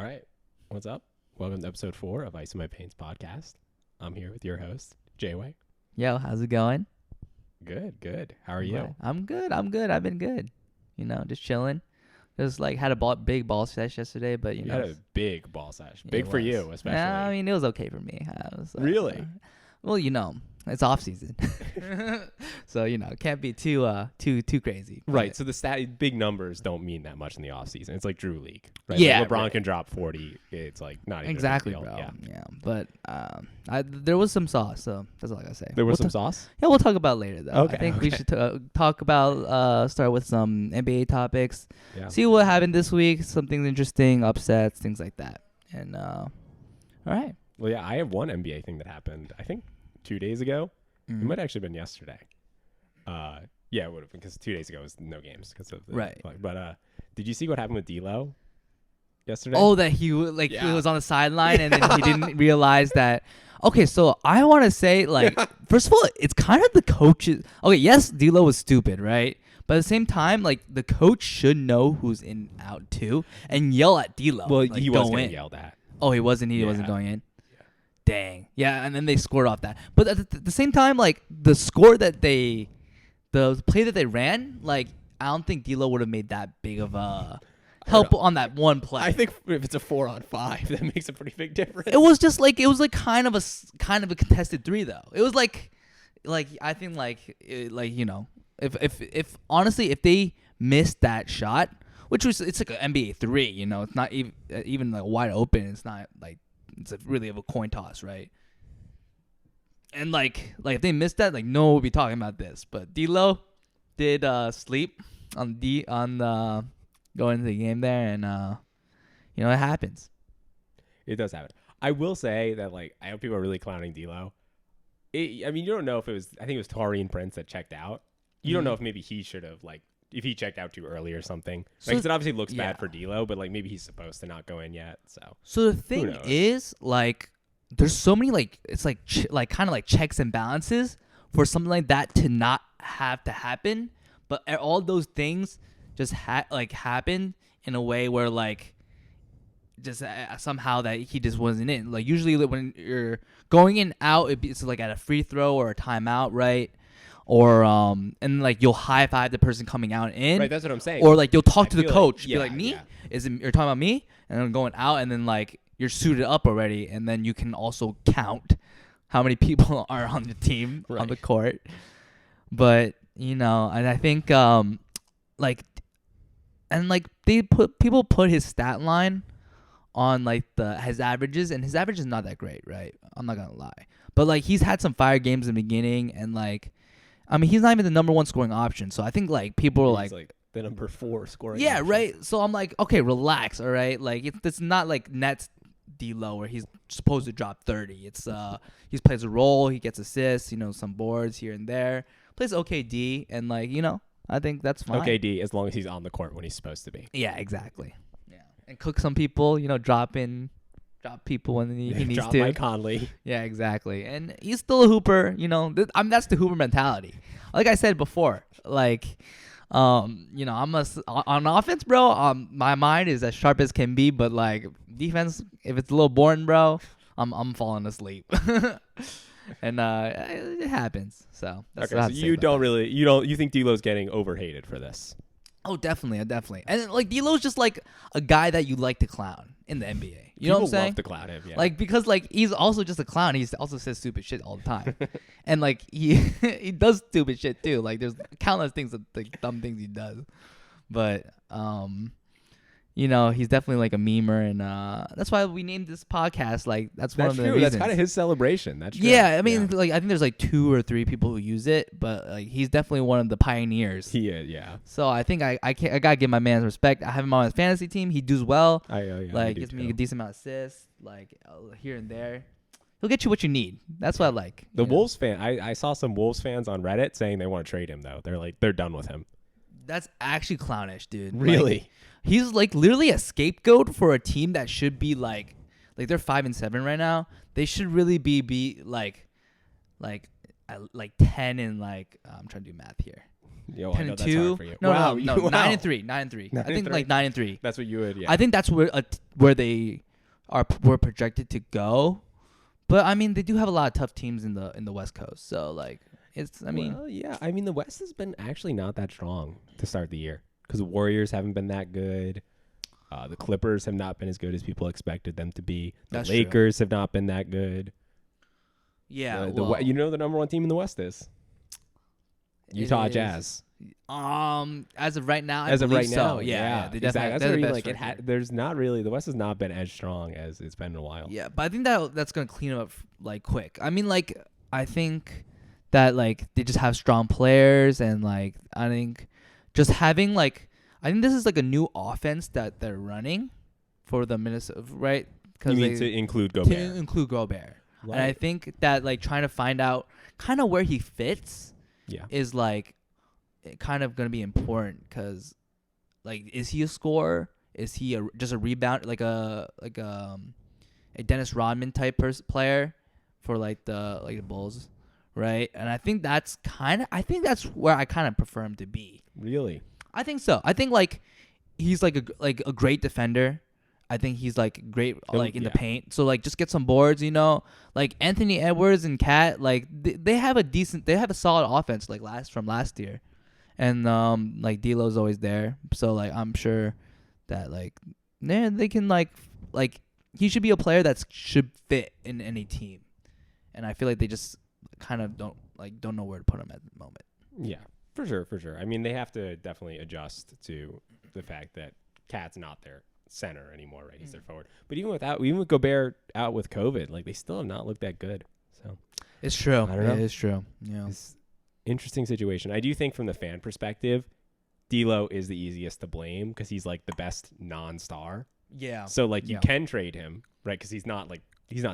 right. What's up? Welcome to episode 4 of Ice in My Pains podcast. I'm here with your host, Jayway. Yo, how's it going? Good. How are you? I'm good. I've been good. Just chilling. Just like had a big ball sesh yesterday, but You had a big ball sesh. Big it for was. you, especially. Nah, I mean, it was okay for me. I was, Really? Well, it's off season, so it can't be too crazy. Right. but- So the big numbers don't mean that much in the off season. It's like Drew League. Right? Yeah, Like LeBron right. can drop 40. It's like not even Exactly, a big deal. bro. Yeah. But there was some sauce, so that's all I gotta say. There was We'll some sauce. Yeah, we'll talk about it later though. Okay, I think we should talk about start with some NBA topics. Yeah. See what happened this week, something interesting, upsets, things like that. And all right. Well, yeah, I have one NBA thing that happened, I think 2 days ago. Mm. It might have actually been yesterday. Yeah, it would have been because 2 days ago was no games because of the Right. But did you see what happened with D'Lo yesterday? Oh, that he Yeah. was on the sideline and then he didn't realize that. Okay, so I want to say first of all, it's kind of the coaches. Okay, yes, D'Lo was stupid, right? But at the same time, the coach should know who's in out too and yell at D'Lo. well, like, he go was getting in. yelled at. Oh, he wasn't. He wasn't Yeah. going in. Dang. Yeah, and then they scored off that. But at the same time, the score that the play that they ran, I don't think D'Lo would have made that big of a help on that one play. I think if it's a 4-on-5, that makes a pretty big difference. It was just kind of a contested three though. It was I think if honestly if they missed that shot, which was it's like an NBA three, it's not even wide open. It's not it's really of a coin toss, right? And if they missed that, no one would be talking about this. But D'Lo did sleep on going into the game there, and it happens. It does happen. I will say that I know people are really clowning D'Lo. I mean, you don't know if it was. I think it was Taurean Prince that checked out. You don't know if maybe he should have if he checked out too early or something. So- 'cause it obviously looks yeah. bad for D'Lo, but maybe he's supposed to not go in yet. So the thing knows? is, there's so many it's kind of checks and balances for something like that to not have to happen, but all those things just happened in a way where just somehow that he just wasn't in. Usually when you're going in out, it's at a free throw or a timeout, right? Or and you'll high five the person coming out and in. Right, that's what I'm saying. Or you'll talk I to the feel coach, yeah, be like, me? yeah. Is it you're talking about me? And then going out, and then you're suited up already, and then you can also count how many people are on the team on the court. But and I think people put his stat line on his averages, and his average is not that great, right? I'm not gonna lie, but he's had some fire games in the beginning, and I mean, he's not even the number one scoring option. So I think people are He's the number 4 scoring. yeah, option. right. So I'm okay, relax, all right. It's not Nets D'Lo where he's supposed to drop 30. It's he plays a role, he gets assists, some boards here and there, plays okay D, and I think that's fine. Okay, D, as long as he's on the court when he's supposed to be. Yeah, exactly. Yeah, and cook some people, drop people when he needs Drop to. Mike Conley. Yeah, exactly. And he's still a hooper, that's the hooper mentality. Like I said before, I'm on offense, bro. My mind is as sharp as can be, but defense, if it's a little boring, bro, I'm falling asleep. And it happens. So that's Okay, what I so have to say you about don't that. really you think D'Lo's getting overhated for this? Oh, definitely. And D'Lo's just a guy that you like to clown in the NBA. You know what I'm People saying? love to clown him. Yeah. Because he's also just a clown. He also says stupid shit all the time, and he does stupid shit too. There's countless things dumb things he does, but he's definitely a memer, and that's why we named this podcast. That's one That's of the true. reasons. That's kind of his celebration. That's true. Yeah, I mean, I think there's 2 or 3 people who use it, but he's definitely one of the pioneers. He is. Yeah. So I think I gotta give my man respect. I have him on his fantasy team. He does well. I do Gives me too. a decent amount of assists, here and there. He'll get you what you need. That's what I like. The Wolves fan. I saw some Wolves fans on Reddit saying they want to trade him though. They're done with him. That's actually clownish, dude. Really? He's literally a scapegoat for a team that should be they're 5-7 right now. They should really be 10 and I'm trying to do math here. Yo, I 10 know and that's 2. hard for you. No, Wow, no, wow. 9 and 3. 9 and 3. 9 I think and like 3. 9 and 3. That's what you would. Yeah. I think that's where they were projected to go. But I mean, they do have a lot of tough teams in the West Coast. So like, I mean, well, yeah. I mean, the West has been actually not that strong to start the year because the Warriors haven't been that good. The Clippers have not been as good as people expected them to be. The That's true. Lakers have not been that good. yeah. You know the number one team in the West is Utah is- Jazz. As of right now, I As of believe right now, so. Yeah, they exactly. definitely That's they're what I the mean. best Like record. there's not really the West has not been as strong as it's been in a while. Yeah, but I think that's gonna clean up like quick. I mean, like I think that like they just have strong players, and like I think just having like I think this is like a new offense that they're running for the Minnesota, right? You mean to include Gobert? To include Gobert, Right. and I think that like trying to find out kind of where he fits Yeah. is like kind of gonna be important because like is he a scorer? Is he just a rebound like a Dennis Rodman type player for like the Bulls, right? And I think that's where I kind of prefer him to be. Really? I think so. I think like he's like a great defender. I think he's like great like in the yeah. paint. So like just get some boards, you know. Like Anthony Edwards and Cat, like they have a solid offense like from last year. And like D'Lo's always there. So like I'm sure that like they can like he should be a player that should fit in any team. And I feel like they just kind of don't know where to put him at the moment. Yeah, for sure. I mean, they have to definitely adjust to the fact that Cat's not their center anymore, right? He's their forward. But even with Gobert out with COVID, like they still have not looked that good. So It's true. I don't know. It is true. Yeah. it's interesting situation. I do think from the fan perspective, D'Lo is the easiest to blame because he's like the best non-star. Yeah. So like you Yeah. can trade him, right? Because he's not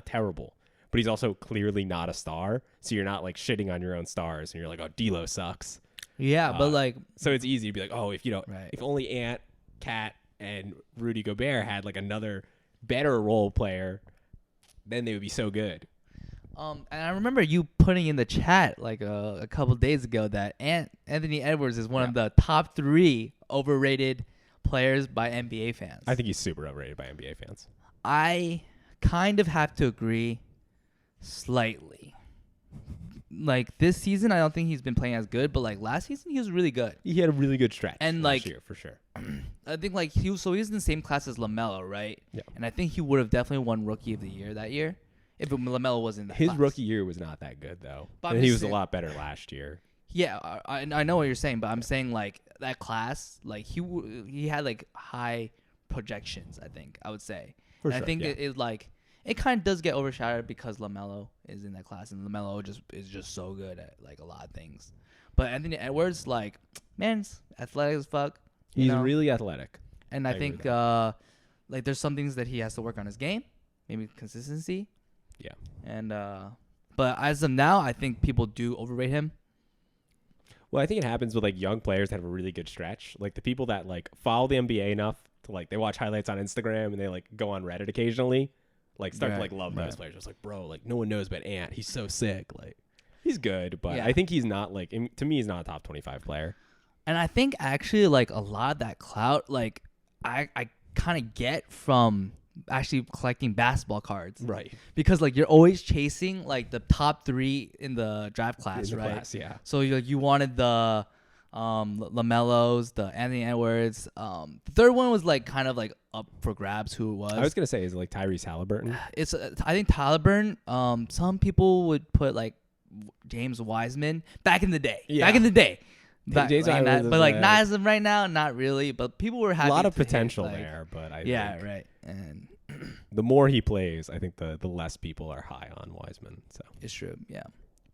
terrible, but he's also clearly not a star. So you're not like shitting on your own stars, and you're like, oh, D'Lo sucks. Yeah, but like So it's easy to be like, oh, if Right. if only Ant, Cat, and Rudy Gobert had like another better role player, then they would be so good. and I remember you putting in the chat like a couple days ago that Anthony Edwards is one of the top 3 overrated players by NBA fans. I think he's super overrated by NBA fans. I kind of have to agree slightly. Like this season, I don't think he's been playing as good, but like last season, he was really good. He had a really good stretch And, last like, year for sure. I think like he was in the same class as LaMelo, right? Yeah. And I think he would have definitely won Rookie of the Year that year if LaMelo was in that His class. rookie year was not that good though, But I'm and he just was saying- a lot better last year. Yeah, I know what you're saying, but I'm saying like that class, like he had like high projections. I think I would say. For And sure, I think yeah. it kind of does get overshadowed because LaMelo is in that class, and LaMelo is just so good at like a lot of things. But Anthony Edwards, like, man's athletic as fuck. you He's know? really athletic. And I I agree think with like there's some things that he has to work on his game, maybe consistency. Yeah. And but as of now, I think people do overrate him. Well, I think it happens with like young players that have a really good stretch. Like the people that like follow the NBA enough to like they watch highlights on Instagram and they like go on Reddit occasionally, like start to Right, like love right. those players. It's like, bro, like no one knows about Ant. He's so sick. Like he's good, but Yeah. I think he's not like to me he's not a top 25 player. And I think actually like a lot of that clout, like I kind of get from actually collecting basketball cards, Right. because like you're always chasing like the top 3 in the draft class, In the right? class, yeah. So you wanted the LaMelos, the Anthony Edwards. The third one was like kind of like up for grabs who it was. I was gonna say is it like Tyrese Halliburton. It's I think Tyler Burn. Some people would put like James Wiseman back in the day. Yeah. Back in the day. James Like, Wiseman but is like a- not as of right now, not really. But people were A happy. lot of to hit, potential like- there, but I Yeah, think right. And the more he plays, I think the less people are high on Wiseman. So it's true. Yeah.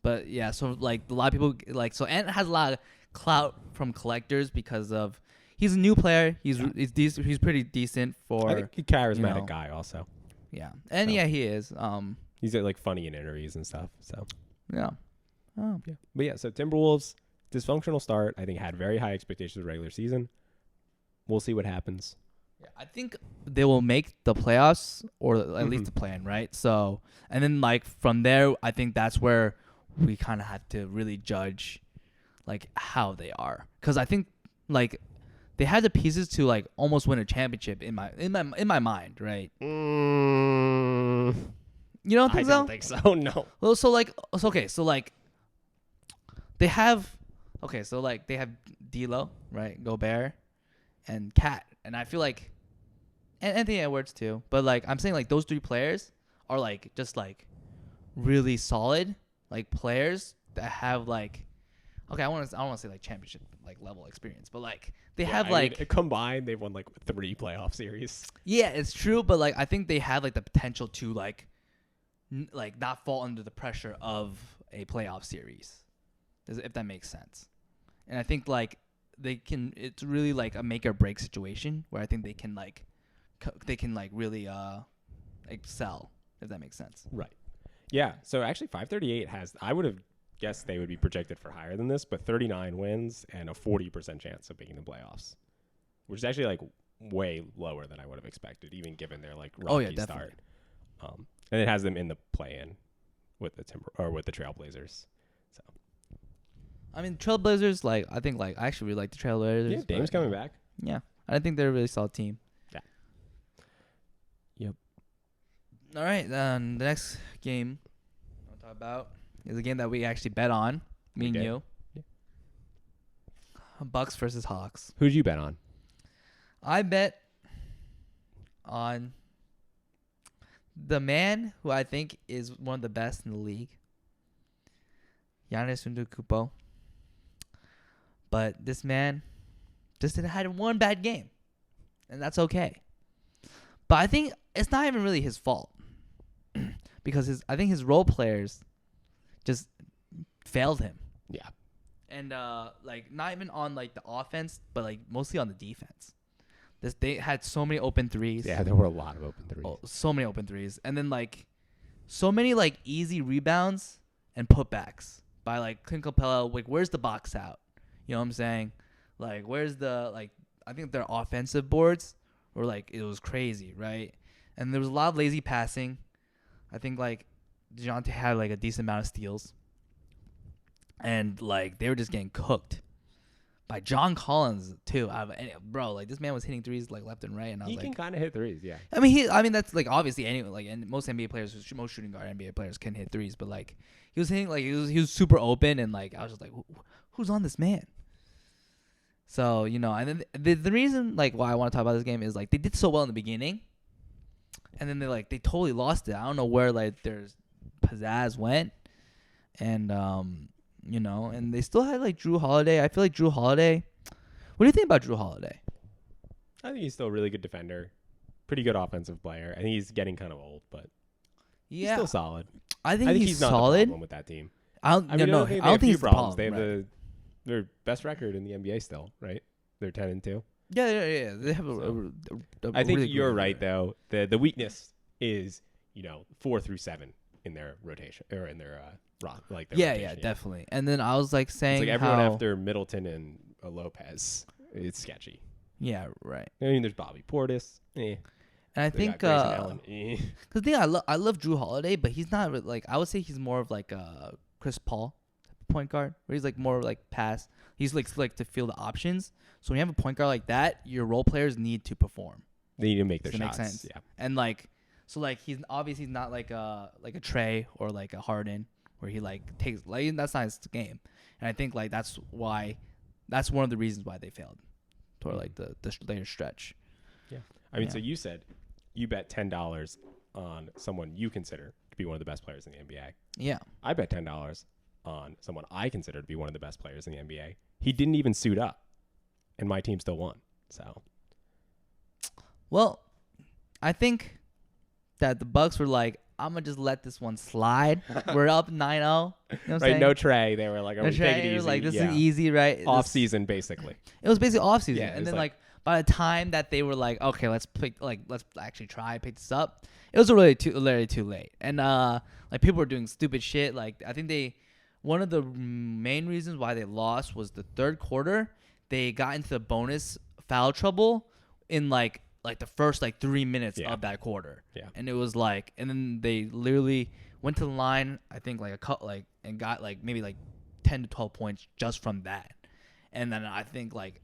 But yeah, so like a lot of people like so Ant has a lot of clout from collectors because of he's a new player. He's he's pretty decent for I think he's a charismatic know. guy also. yeah. And So. yeah, he is. He's like funny in interviews and stuff. So Yeah. Oh. yeah, but yeah. So Timberwolves dysfunctional start. I think had very high expectations of the regular season. We'll see what happens. Yeah, I think they will make the playoffs or at Mm-hmm. least the plan, right? So, and then like from there, I think that's where we kind of have to really judge like how they are, because I think like they had the pieces to like almost win a championship in my mind, right? You don't I think don't so? think so. No. Well, so like, okay, so like, they have, okay, so like they have D'Lo, right, Gobert, and Cat, and I feel like, and Anthony Edwards too. But like, I'm saying like those three players are like just like really solid, like players that have like, okay, I don't want to say like championship like level experience, but like they have like, combined, they've won like 3 playoff series. yeah, it's true, but like I think they have like the potential to like like not fall under the pressure of a playoff series, if that makes sense. And I think like they can, it's really like a make or break situation where I think they can like really excel, if that makes sense. Right. Yeah. So actually, 538 has. I would have guessed they would be projected for higher than this, but 39 wins and a 40% chance of making the playoffs, which is actually like way lower than I would have expected, even given their like rocky start. And it has them in the play-in with the Trailblazers. So, I mean, Trailblazers, like I think like I actually really like the Trailblazers. yeah, Dame's coming back. Yeah, I think they're a really solid team. Yeah. Yep. All right, then the next game I'll talk about is a game that we actually bet on, me and you. Yeah. Bucks versus Hawks. Who'd you bet on? I bet on the man who I think is one of the best in the league, Giannis Antetokounmpo. But this man just had one bad game, and that's okay. But I think it's not even really his fault because I think his role players just failed him. Yeah. And like not even on like the offense, but like mostly on the defense. They had so many open threes. Yeah, there were a lot of open threes. Oh, so many open threes, and then like so many like easy rebounds and putbacks by like Clint Capella. Like, where's the box out? You know what I'm saying? Like, where's the like? I think their offensive boards were like, it was crazy, right? And there was a lot of lazy passing. I think like DeJounte had like a decent amount of steals, and like they were just getting cooked by John Collins too. Bro, like this man was hitting threes like left and right, and I was He like, can kind of hit threes, yeah. I mean that's like obviously and most NBA players, most shooting guard NBA players can hit threes, but like he was hitting like he was super open, and like I was just like, who's on this man? So and then the reason like why I want to talk about this game is like they did so well in the beginning, and then they totally lost it. I don't know where like their pizzazz went, and and they still had like Drew Holiday. I feel like Drew Holiday. What do you think about Drew Holiday? I think he's still a really good defender, pretty good offensive player. I think he's getting kind of old, but he's still solid. I think he's not solid. the problem with that team. I don't think he's the problem. They have their best record in the NBA still, right? They're 10-2. Yeah. They have I think really you're good right though. The weakness is 4 through 7 in their rotation or in their like their rotation, yeah, definitely. And then I was like saying it's like everyone after Middleton and Lopez, it's sketchy. Yeah, right. I mean, there's Bobby Portis. And I think Allen. the thing I love Drew Holiday, but he's not like, I would say he's more of like a Chris Paul point guard, where he's like more like pass. He's like to feel the options. So when you have a point guard like that, your role players need to perform. They need to make their Does that shots. make sense? Yeah. And like, so like he's obviously not like a Trey or like a Harden where he like takes, like that's not his game. And I think like that's one of the reasons why they failed toward like the later stretch. Yeah. I mean, so you said you bet $10 on someone you consider to be one of the best players in the NBA. Yeah. I bet $10 on someone I consider to be one of the best players in the NBA. He didn't even suit up, and my team still won. So, well, I think that the Bucks were like, I'm gonna just let this one slide. We're up 9-0. You know what I'm saying? No Trey. They were like, no take it easy. Like, this is easy, right? Off season, basically. It was basically off season, Yeah, and then like by the time that they were like, okay, let's actually try pick this up, it was already too late. And like people were doing stupid shit. Like I think one of the main reasons why they lost was the third quarter. They got into the bonus foul trouble in like the first 3 minutes of that quarter. Yeah. And it was like, and then they literally went to the line, I think and got maybe 10 to 12 points just from that. And then I think like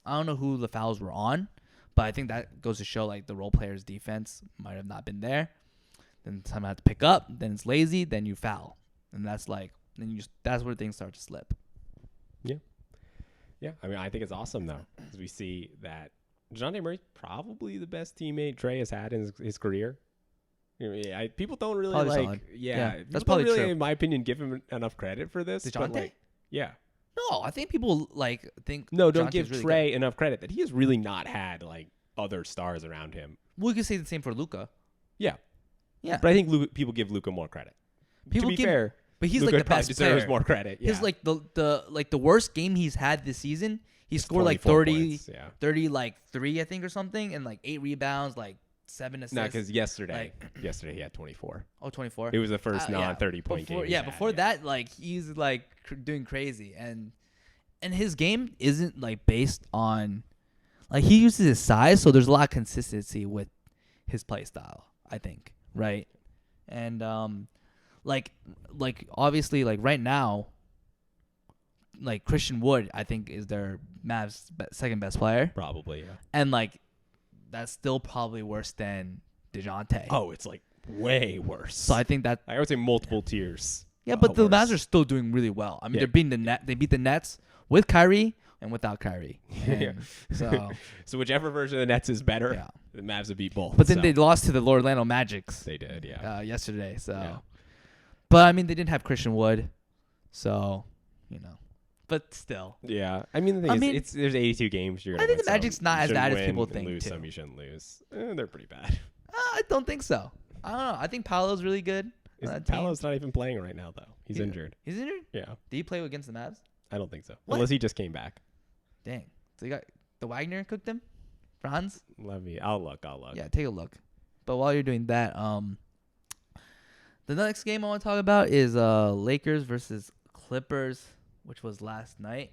I don't know who the fouls were on, but I think that goes to show like the role player's defense might have not been there. Then someone had to pick up. Then it's lazy. Then you foul, and that's like that's where things start to slip. Yeah, I mean, I think it's awesome though, because we see that DeJounte Murray's probably the best teammate Trey has had in his career. You know, people don't really Probably like. solid. Yeah, That's people probably don't really, true. in my opinion, give him enough credit for this. but, DeJounte? like, yeah. No, I think people like think No, don't DeJounte's give really Trey enough credit that he has really not had like other stars around him. good. We could say the same for Luka. Yeah, Yeah, but I think people give Luka more credit. People to be give- fair, but he's Luka like the best deserves player. more credit. Yeah. His like the worst game he's had this season. He scored like 24 30, points, yeah. 30 like 3 I think or something, and like 8 rebounds, like 7 assists. No, because yesterday he had 24. Oh, 24. It was the first Yeah. non-30 point game. Before, he's yeah, had, before that, like he's like doing crazy, and his game isn't like based on like he uses his size, so there's a lot of consistency with his play style, I think, right? And like obviously like right now, like Christian Wood, I think is their Mavs second best player, probably. Yeah. and like that's still probably worse than DeJounte. Oh, it's like way worse. So I think that I would say multiple tiers. yeah, but the worse. Mavs are still doing really well. I mean, Yeah. they're beating the net. They beat the Nets with Kyrie and without Kyrie. Yeah. And so So whichever version of the Nets is better, yeah. the Mavs have beat both. But then so. they lost to the Orlando Magics They did, yeah. yesterday. So, Yeah. but I mean, they didn't have Christian Wood, so you know. But still, Yeah, I mean, the thing is, there's 82 games. You're gonna I think win the Magic's some. not You as shouldn't bad as win people and think, lose too. some you shouldn't lose. They're pretty bad. I don't think so. I don't know. I think Paolo's really good. on that team. Paolo's not even playing right now, though. He's Yeah. injured. He's injured. Yeah, Did he play against the Mavs? I don't think so. What? Unless he just came back. Dang. So you got the Wagner cooked him. Franz. I'll look. Yeah, take a look. But while you're doing that, the next game I want to talk about is Lakers versus Clippers, which was last night.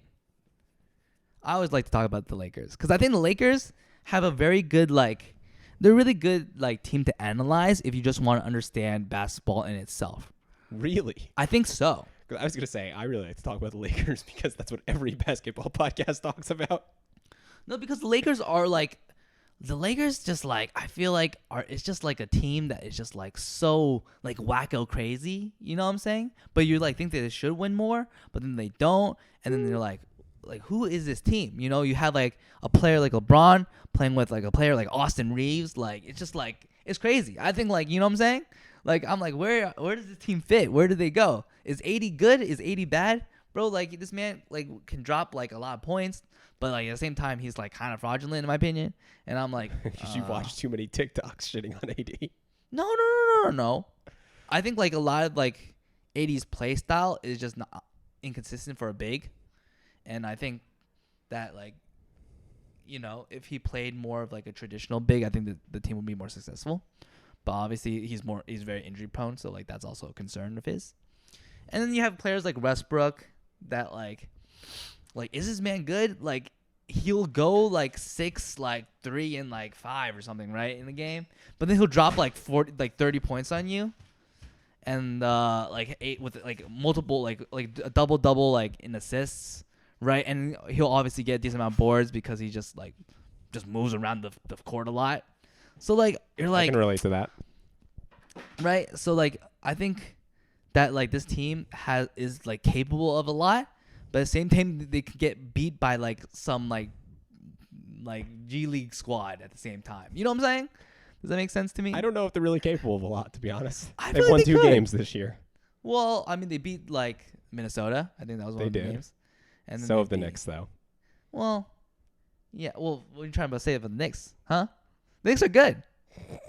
I always like to talk about the Lakers because I think the Lakers have a very good they're really good team to analyze if you just want to understand basketball in itself. Really? I think so. 'Cause I was gonna say I really like to talk about the Lakers because that's what every basketball podcast talks about. No, because the Lakers are just I feel like it's just like a team that is just so wacko crazy, you know what I'm saying? But you think that they should win more, but then they don't, and then they're like who is this team? You know, you have a player like LeBron playing with a player like Austin Reeves, it's just it's crazy. I think you know what I'm saying? I'm where does this team fit? Where do they go? Is 80 good? Is 80 bad? Bro, this man can drop a lot of points, but at the same time he's kind of fraudulent in my opinion. And I'm Because you've watched too many TikToks shitting on AD. No. I think a lot of 80's play style is just not inconsistent for a big, and I think that if he played more of a traditional big, I think that the team would be more successful. But obviously he's very injury prone, so that's also a concern of his. And then you have players like Westbrook that is this man good? He'll go 6, 3, and 5 or something, right, in the game. But then he'll drop 40, 30 points on you, and 8 with multiple a double in assists, right? And he'll obviously get a decent amount of boards because he just moves around the court a lot. So you're I can relate to that. right. So I think that this team is capable of a lot, but at the same time they can get beat by some G League squad at the same time. You know what I'm saying? Does that make sense to me? I don't know if they're really capable of a lot, to be honest. I They've feel won like they 2 could. games this year. Well, I mean they beat Minnesota. I think that was one They of the did. games. And then So they have the beat- Knicks, though. Well, yeah. Well, what are you trying to say about the Knicks? Huh? The Knicks are good. The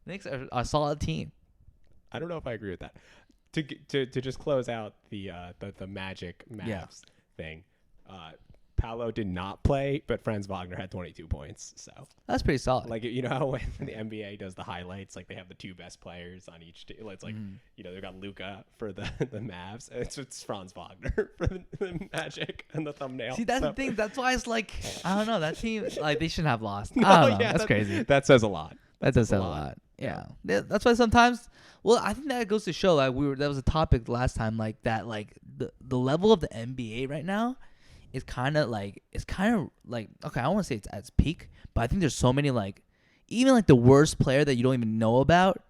Knicks are a solid team. I don't know if I agree with that. To just close out the Magic Mavs Yeah. thing, Paolo did not play, but Franz Wagner had 22 points. So, That's pretty solid. you know how when the NBA does the highlights, they have the 2 best players on each team. It's they've got Luka for the Mavs. It's Franz Wagner for the Magic and the thumbnail. See, that's So- the thing. That's why it's I don't know. That team, they shouldn't have lost. No, I don't know. yeah, That's crazy. That says a lot. That does a say a lot. lot. Yeah, that's why sometimes. Well, I think that goes to show like that was a topic last time, like that, like the level of the NBA right now is kind of like okay, I don't want to say it's at its peak, but I think there's so many like even like the worst player that you don't even know about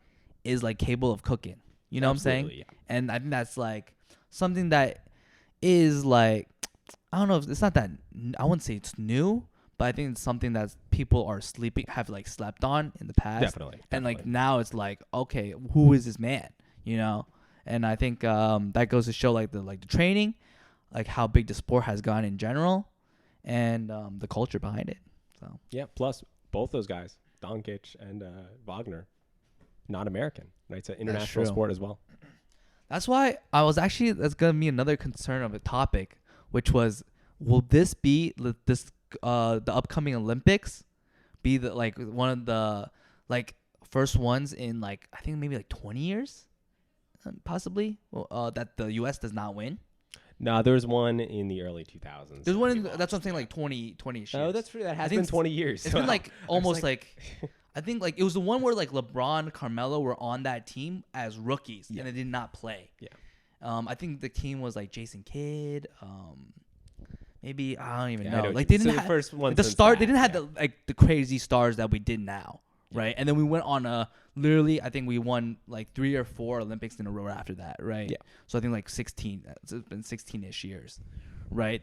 is like capable of cooking. You know what I'm saying? Yeah. And I think that's like something that is like I don't know. It's not that I wouldn't say it's new, but I think it's something that people are have like slept on in the past. Definitely. And like now it's like, okay, who is this man? You know? And I think that goes to show like the training, like how big the sport has gone in general, and the culture behind it. So yeah. Plus, both those guys, Doncic and Wagner, not American. Right? It's an international true. sport as well. that's why I was actually that's gonna be another concern of a topic, which was, will this be the upcoming Olympics be the like one of the like first ones in like I think maybe like 20 years, possibly that the U.S. does not win. No, there was one in the early 2000s. There's one. That's what I'm saying. Like 20 years. Oh, that's true. That has think been 20 years. It's been like almost like I think like it was the one where like LeBron, Carmelo were on that team as rookies and they did not play. Yeah. I think the team was like Jason Kidd. Maybe I don't even I know. know Like they didn't the have first one the since star. that, They didn't have yeah. the crazy stars that we did now, right? And then we went on a literally. I think we won like 3 or 4 Olympics in a row after that, right? Yeah. So I think like 16. It's been 16ish years, right?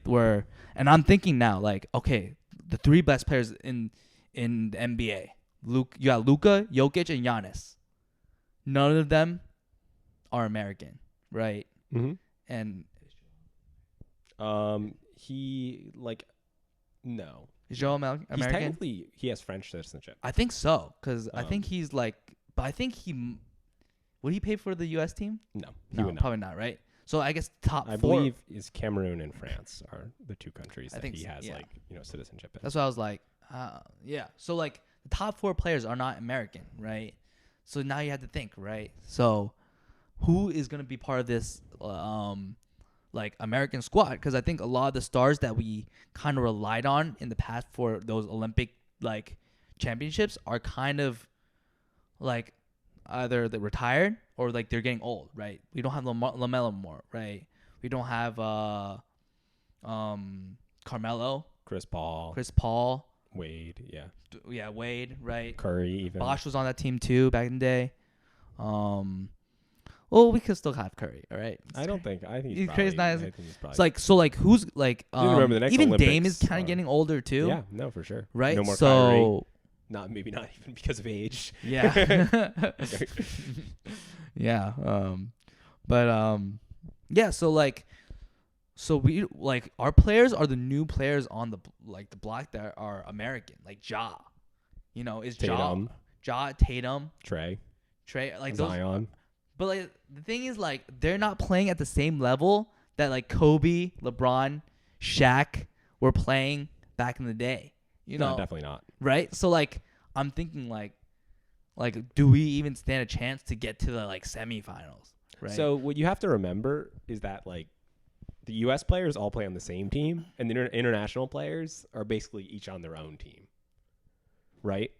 And I'm thinking now, like, okay, the 3 best players in the NBA, you got Luka, Jokic, and Giannis. None of them are American, right? Mm-hmm. And He like no. is Joe American? He's technically he has French citizenship. I think so, because I think he's like, but I think would he pay for the U.S. team? No, he No, would not. probably not, right? So I guess top I 4. believe is Cameroon and France are the 2 countries I that think he so, has yeah. like citizenship in. That's what I was like, yeah. So like the top 4 players are not American, right? So now you have to think, right? So who is gonna be part of this like American squad? Because I think a lot of the stars that we kind of relied on in the past for those Olympic like championships are kind of like either they're retired or like they're getting old, right? We don't have LaMelo more, right? We don't have Carmelo, Chris Paul, Wade, Wade, Wade, right? Curry, even Bosh was on that team too back in the day. Well, we could still have Curry, all right? I think Curry's probably, nice. I think he's probably. It's like so, like who's like remember the next even Dame is Olympics kind are- of getting older too, yeah, no, for sure. right? No more So Kyrie. Maybe not even because of age. yeah, yeah. Yeah. So like, so we like our players are the new players on the block that are American, like Ja. You know, is Tatum, Tatum, Trey, like those. Zion. But like the thing is, like they're not playing at the same level that like Kobe, LeBron, Shaq were playing back in the day. You know, No, definitely not. right? So like I'm thinking like do we even stand a chance to get to the like semifinals? Right. So what you have to remember is that like the U.S. players all play on the same team, and the international players are basically each on their own team, right?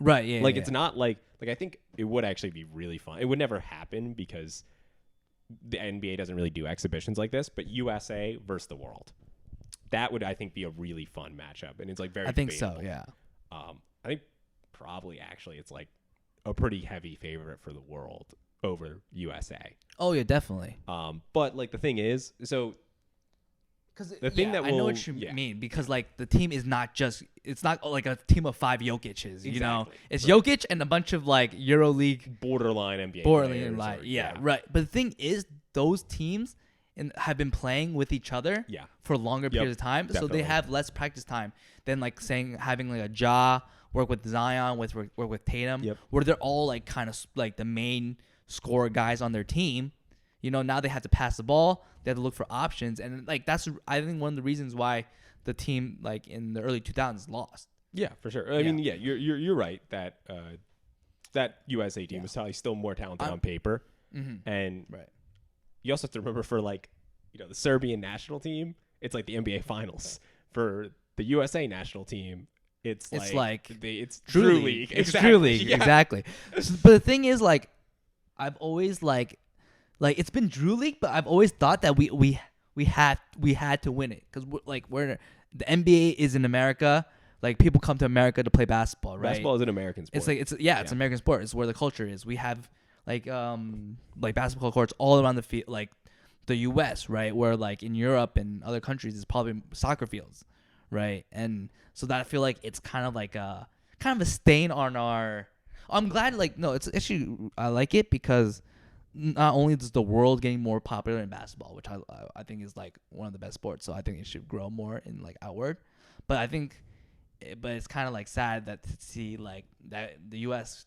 right, yeah. Like yeah, it's not like I think it would actually be really fun. It would never happen because the NBA doesn't really do exhibitions like this. But USA versus the world, that would I think be a really fun matchup, and it's like very. I think so. debatable. Yeah. I think probably actually it's like a pretty heavy favorite for the world over USA. Oh yeah, definitely. But like the thing is, so Because The thing that I know will- what you yeah. mean, because like the team is not just it's not like a team of 5 Jokic's, you know. Exactly, It's right. Jokic and a bunch of like EuroLeague borderline NBA borderline players or- yeah, right. But the thing is those teams have been playing with each other Yeah. for longer periods of time, so definitely. they have less practice time than like having like a Ja work with Zion, work with Tatum, Yep. where they're all like kind of like the main scorer guys on their team. You know, now they have to pass the ball. They have to look for options, and like that's I think one of the reasons why the team like in the early 2000s lost. Yeah, for sure. I mean, yeah, you're right that that USA team is probably still more talented on paper, and Right. you also have to remember for like the Serbian national team, it's like the NBA Finals. For the USA national team, It's It's like, like it's True True League. League. It's Exactly. True League, Yeah. exactly. But the thing is, like, I've always like it's been Drew League, but I've always thought that we had to win it because we're the NBA is in America. Like people come to America to play basketball, right? Basketball is an American sport. It's like it's an American sport. It's where the culture is. We have like basketball courts all around the field, like the U.S., right? Where like in Europe and other countries, it's probably soccer fields, right? And so that I feel like it's kind of a stain on our. I'm glad it's actually I like it because not only is the world getting more popular in basketball, which I think is like one of the best sports, so I think it should grow more in like outward, but I think. But it's kind of like sad that to see like that the U.S.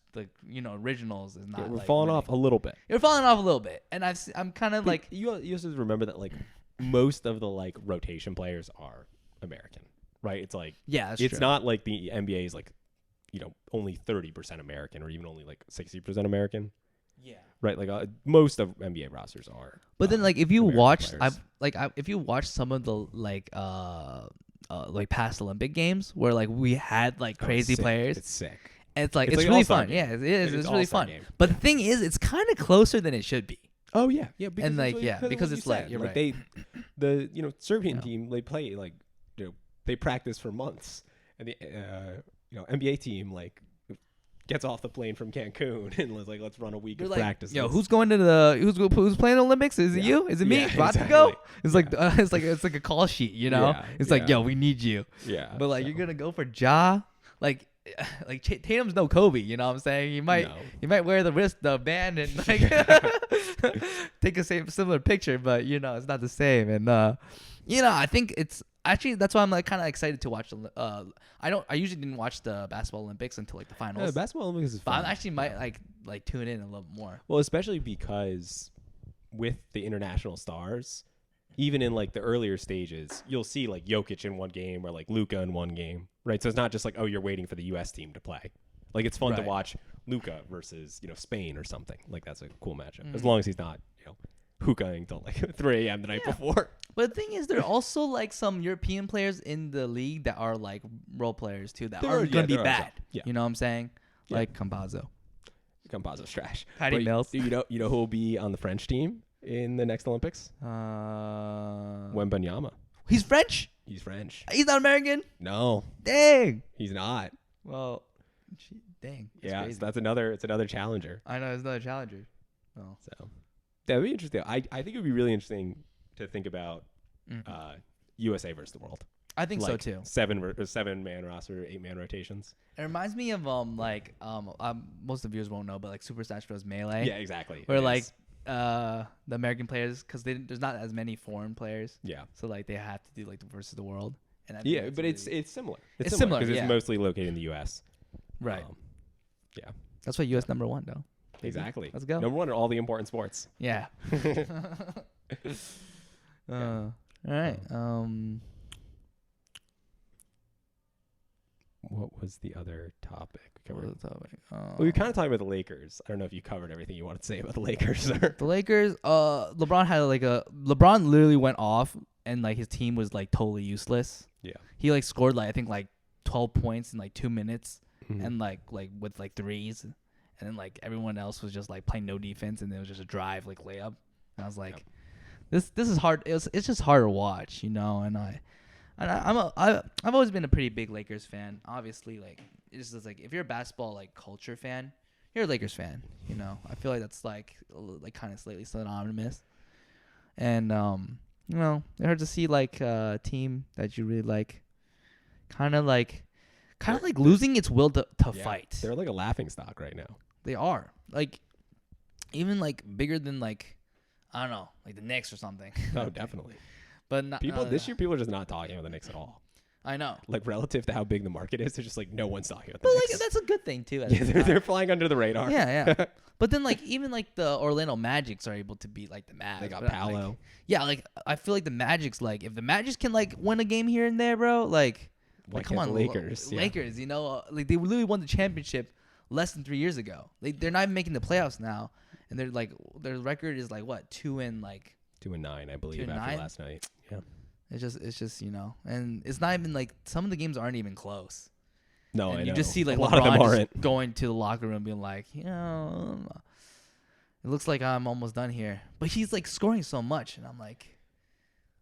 originals is not. Yeah, we're like, falling winning. off a little bit. You're falling off a little bit, and I'm kind of like you also have to remember that like most of the like rotation players are American, right? It's like that's it's true. not like the NBA is like only 30% American or even only like 60% American, Yeah. right? Like most of NBA rosters are. But then like if you American watch, players. if you watch some of the like past Olympic games where like we had like Oh, crazy it's sick. players, It's sick. and it's like It's it's like really all-star fun. game. Yeah, it is. It's really all-star fun. game. But the thing is, it's kind of closer than it should be. Oh yeah, yeah. Because And, like, it's yeah, because of it's what you like- said. you're right. They, the Serbian Yeah. team, they play like they practice for months, and the NBA team like gets off the plane from Cancun and was like, let's run a week You're of like, practice. yo, who's going to the who's playing the Olympics? Is it Yeah. you? Is it me? Yeah, About to go? exactly. It's like it's like a call sheet, you know? Yeah, It's like, yeah. yo, we need you. Yeah, But like so, you're gonna go for Ja, like Tatum's no Kobe, you know what I'm saying? He might wear the band and like take a similar picture, but it's not the same. And I think it's actually that's why I'm like kind of excited to watch the. I usually didn't watch the basketball Olympics until like the finals. Yeah, basketball Olympics is but fun. I actually might like tune in a little more. Well, especially because with the international stars, even in like the earlier stages, you'll see like Jokic in one game or like Luka in one game, right? So it's not just like, oh, you're waiting for the U.S. team to play. Like it's fun to Right. watch Luka versus Spain or something. Like that's a cool matchup as Mhm. long as he's not hookahing till like 3 a.m. the night before. But the thing is, there are also like some European players in the league that are like role players too that There aren't are- gonna yeah, be there are bad. some. Yeah. You know what I'm saying? Yeah. Like Campazzo. Campazzo's trash. Patty But Mills. You know who will be on the French team in the next Olympics? Wembanyama. He's French. He's French. He's not American. No, Dang. he's not. Well, dang. That's Yeah, crazy. so it's another challenger. I know it's another challenger. Oh. So that would be interesting. I think it would be really interesting to think about USA versus the world. I think so Like too. 7-man roster, 8-man rotations. It reminds me of most of the viewers won't know, but like Super Smash Bros. Melee. Yeah, exactly. Where It like is. the American players, because there's not as many foreign players, Yeah. so like they have to do like the versus the world. And I think Yeah, that's but really- it's similar. It's similar, because yeah. it's mostly located in the U.S. right. Yeah, That's why U.S. number 1 though. Baby. exactly. Let's go. Number one in all the important sports. Yeah. All right. What was the other topic? What was the topic? Well, we were kind of talking about the Lakers. I don't know if you covered everything you wanted to say about the Lakers. The Lakers. LeBron had LeBron literally went off, and like his team was like totally useless. Yeah. He like scored like I think like 12 points in like 2 minutes, Mhm. and like with like threes, and then like everyone else was just like playing no defense, and it was just a drive like layup. And I was like, this is hard. It's just hard to watch, and I've always been a pretty big Lakers fan. Obviously, like it's just like if you're a basketball like culture fan, you're a Lakers fan. I feel like that's like kind of slightly synonymous. And it's hard to see like a team that you really like, kind of like losing its will to Yeah, fight. They're like a laughing stock right now. They are like even like bigger than like I don't know, like the Knicks or something. Oh, definitely. But not, This year, people are just not talking about the Knicks at all. I know. Like relative to how big the market is, they're just like no one's talking about the But Knicks. like that's a good thing too. at Yeah, the they're time. flying under the radar. Yeah. But then like even like the Orlando Magics are able to beat like the Mavs. They got but, Paolo. Like, yeah, like I feel like the Magic's like if the Magics can like win a game here and there, bro, like Why come can't on, the Lakers? Yeah. Lakers, like they literally won the championship less than 3 years ago. They're not even making the playoffs now, and they're like their record is like what 2-9, 2-9, I believe, 2-9? after last night. Yeah. It's just and it's not even like some of the games aren't even close. No, and I you know. just see like a lot of them LeBron just aren't. going to the locker room being like, it looks like I'm almost done here. But he's like scoring so much, and I'm like,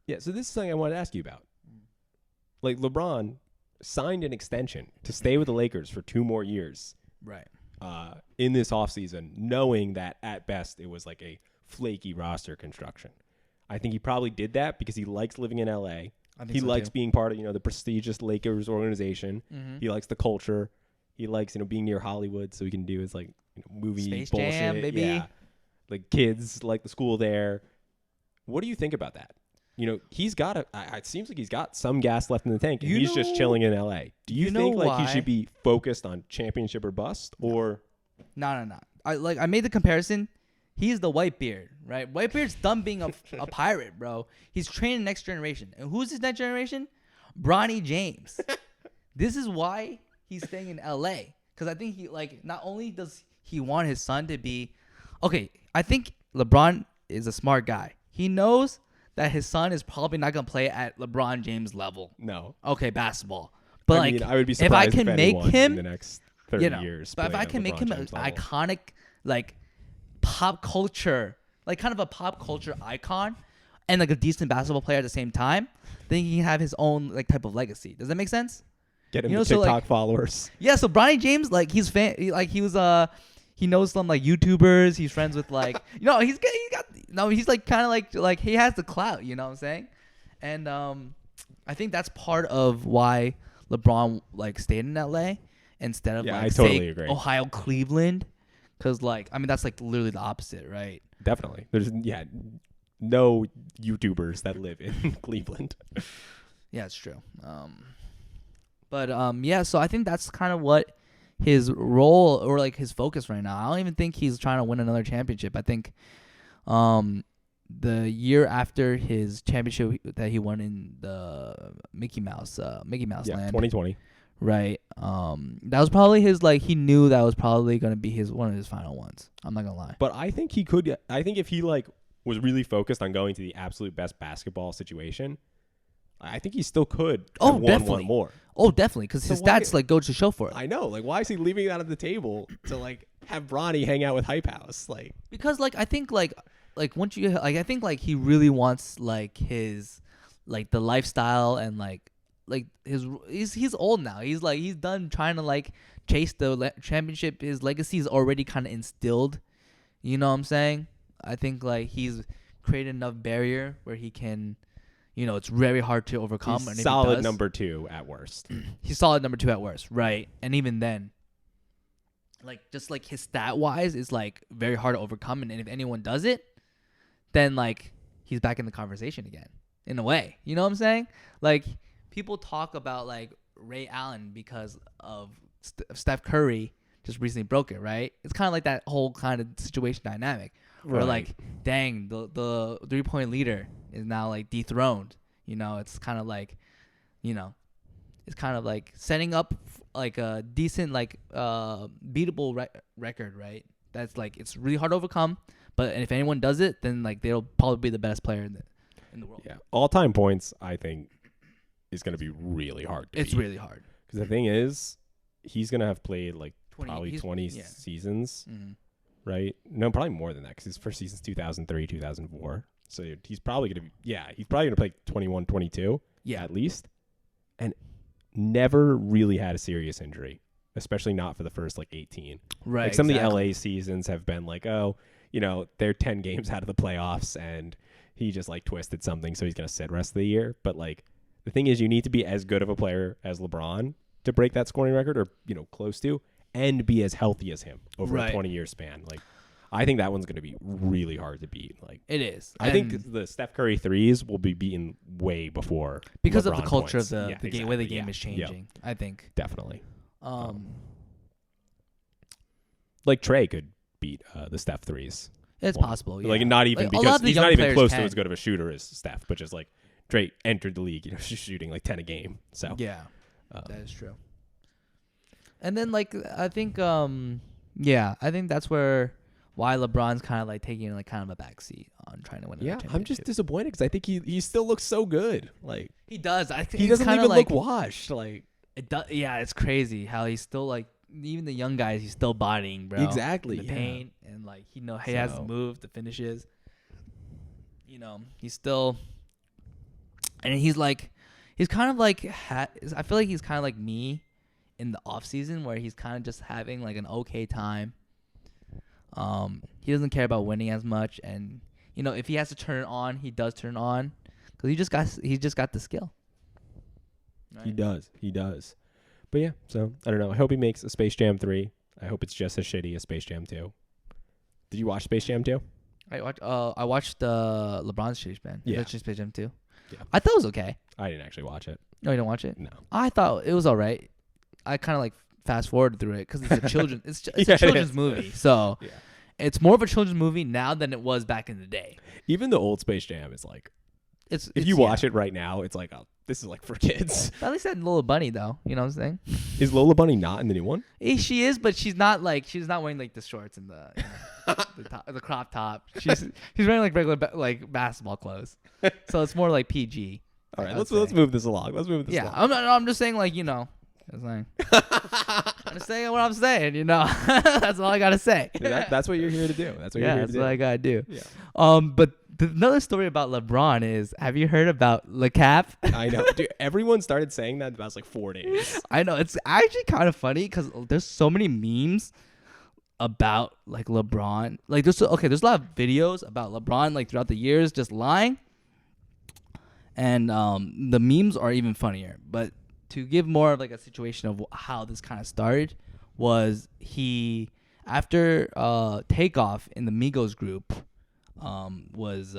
Yeah, so this is something I wanted to ask you about. Like LeBron signed an extension to stay with the Lakers for 2 more years right. in this offseason, knowing that at best it was like a flaky roster construction. I think he probably did that because he likes living in LA. I think He so likes too. being part of, the prestigious Lakers organization. Mm-hmm. He likes the culture. He likes, being near Hollywood so he can do his like movie Space bullshit. Jam, baby. Yeah. Like kids like the school there. What do you think about that? He's got it seems like he's got some gas left in the tank, and he's just chilling in LA. Do you think like he should be focused on championship or bust, or No. I made the comparison. He's the Whitebeard, right? Whitebeard's done being a pirate, bro. He's training next generation. And who's his next generation? Bronny James. This is why he's staying in LA. Because I think he not only does he want his son to be I think LeBron is a smart guy. He knows that his son is probably not gonna play at LeBron James level. no? Okay, basketball. But I would be if I surprised can if make anyone him in the next 30 years. But if I can make him an iconic, pop culture, kind of a pop culture icon, and a decent basketball player at the same time, then he can have his own type of legacy. Does that make sense? Get him the TikTok followers. Yeah. So Bronny James, he's he knows some YouTubers. He's friends with he's kind of he has the clout. You know what I'm saying? And I think that's part of why LeBron stayed in LA instead of I totally agree. Ohio, Cleveland, because that's literally the opposite, right? Definitely. There's no YouTubers that live in Cleveland. Yeah, it's true. So I think that's kind of what his role or his focus right now. I don't even think he's trying to win another championship. I think the year after his championship that he won in the Mickey Mouse land, 2020. right? That was probably his he knew that was probably gonna be one of his final ones. I'm not gonna lie. But I think he could. I think if he was really focused on going to the absolute best basketball situation, I think he still could have won definitely. one more. Oh, definitely, because his stats go to show for it. I know. Why is he leaving that on the table to have Bronny hang out with Hype House? Because I think once you I think he really wants his the lifestyle and he's old now. He's done trying to chase the championship. His legacy is already kind of instilled. You know what I'm saying? I think he's created enough barrier where he can. It's very hard to overcome. He's solid number 2 at worst. He's solid number 2 at worst, right? And even then, just his stat wise is very hard to overcome. And if anyone does it, then he's back in the conversation again, in a way. You know what I'm saying? People talk about Ray Allen because of Steph Curry just recently broke it, right? It's kind of that whole kind of situation dynamic. Where Right. dang, the 3-point leader is now dethroned. It's kind of it's kind of setting up a decent beatable record, right? That's it's really hard to overcome. But if anyone does it, then they'll probably be the best player in the world. Yeah, all-time points I think is going to be really hard. It's really hard because the thing is, he's going to have played 20 probably 20 yeah. seasons. Mm-hmm. Right? No, probably more than that because his first season's 2003, 2004. So he's probably going to play 21, 22 at least. And never really had a serious injury, especially not for the first 18. Right. Some of the LA seasons have been they're 10 games out of the playoffs and he just twisted something. So he's going to sit rest of the year. But the thing is, you need to be as good of a player as LeBron to break that scoring record or, close to. And be as healthy as him over a 20-year span. I think that one's going to be really hard to beat. It is. I think the Steph Curry threes will be beaten way before because LeBron of the culture points. of the game, way the game is changing. Yep. I think Definitely. Trey could beat the Steph threes. It's possible. Yeah. Not even because he's not even close to as good of a shooter as Steph, but just Trey entered the league, shooting 10 a game. So yeah, that is true. And then I think I think that's why LeBron's kind of taking kind of a backseat on trying to win. Yeah, I'm just disappointed because I think he still looks so good. He does. I think he doesn't even look washed. It does. Yeah, it's crazy how he's still like even the young guys. He's still bodying, bro. Exactly, The yeah. paint and like he has the So- move, the finishes. You know, he's still, and he's kind of like I feel like he's kind of like me in the off season where he's kind of just having like an okay time. He doesn't care about winning as much, and you know if he has to turn it on, he does turn it on because he just got the skill. He does. But yeah, so I don't know. I hope he makes a Space Jam 3. I hope it's just as shitty as Space Jam 2. Did you watch Space Jam 2? I watched LeBron's Space Jam. Yeah. Space Jam 2. Yeah. I thought it was okay. I didn't actually watch it. No, you didn't watch it? No. I thought it was all right. I kind of like fast forwarded through it because it's a children. It's Yeah, a it children's is. movie, so Yeah. it's more of a children's movie now than it was back in the day. Even the old Space Jam is like, if you watch it right now, it's like, oh, this is like for kids. At least that little bunny though. You know what I'm saying? Is Lola Bunny not in the new one? She is, but she's not wearing like the shorts and the crop top. She's wearing like regular like basketball clothes, so it's more like PG. All right, I would let's say. move this along. Yeah, I'm just saying like I'm just saying what I'm saying. That's all I gotta say. That's what you're here to do. That's what you're Yeah, here that's to what do. I gotta do. Yeah. But another story about LeBron is, have you heard about LeCap? I know, dude. Everyone started saying that in about like 4 days. I know, it's actually kind of funny because there's so many memes about like LeBron. Like there's a lot of videos about LeBron like throughout the years just lying, and the memes are even funnier. But to give more of like a situation of how this kind of started was he after Takeoff in the Migos group was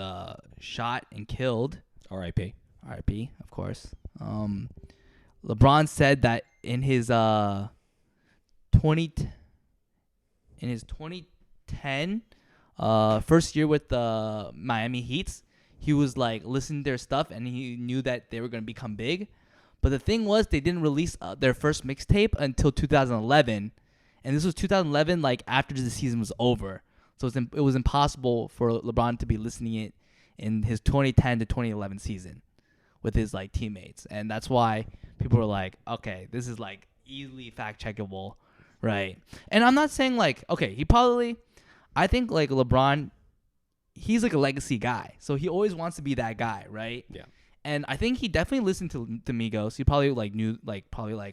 shot and killed. R.I.P. RIP, of course. LeBron said that in his 2010 first year with the Miami Heats, he was like listening to their stuff and he knew that they were going to become big. But the thing was, they didn't release their first mixtape until 2011, and this was 2011, like after the season was over. So it was impossible for LeBron to be listening it in his 2010 to 2011 season with his like teammates, and that's why people were like, okay, this is like easily fact checkable, right? And I'm not saying like, okay, I think like LeBron, he's like a legacy guy, so he always wants to be that guy, right? Yeah. And I think he definitely listened to Migos. He probably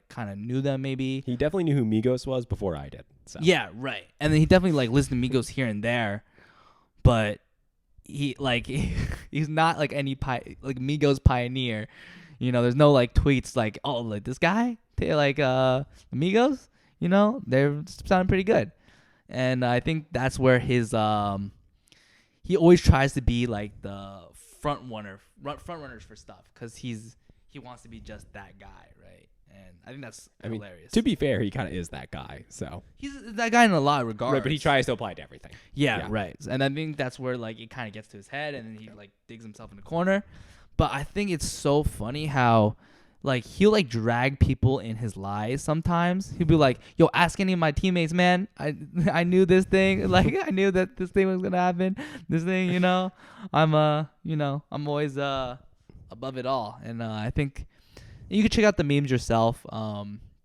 kind of knew them maybe. He definitely knew who Migos was before I did. So. Yeah, right. And then he definitely like listened to Migos here and there, but he's not like any like Migos pioneer. There's no like tweets like, oh, like this guy, like Migos. They're sounding pretty good, and I think that's where his he always tries to be like the front runners for stuff because he wants to be just that guy, right? And I think that's hilarious. To be fair, he kind of is that guy. So he's that guy in a lot of regards. right, but he tries to apply to everything. Yeah, right. And I think that's where like it kind of gets to his head, and then he like digs himself in the corner. But I think it's so funny how like he'll like drag people in his lies sometimes. He'll be like, yo, ask any of my teammates, man. I knew this thing. Like I knew that this thing was gonna happen. This thing, I'm I'm always above it all. And I think you can check out the memes yourself.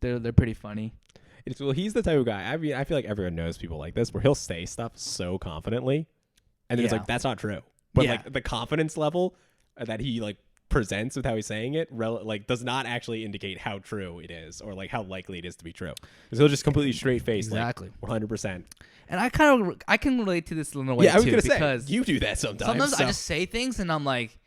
They're pretty funny. He's the type of guy. I mean, I feel like everyone knows people like this, where he'll say stuff so confidently, and then it's Yeah. like that's not true. But Yeah. like the confidence level that he like presents with how he's saying it, like does not actually indicate how true it is or like how likely it is to be true. Because he'll just completely straight face, Exactly. like 100%. And I can relate to this in a way Yeah, I was too, gonna because say you do that sometimes. sometimes I just say things and I'm like,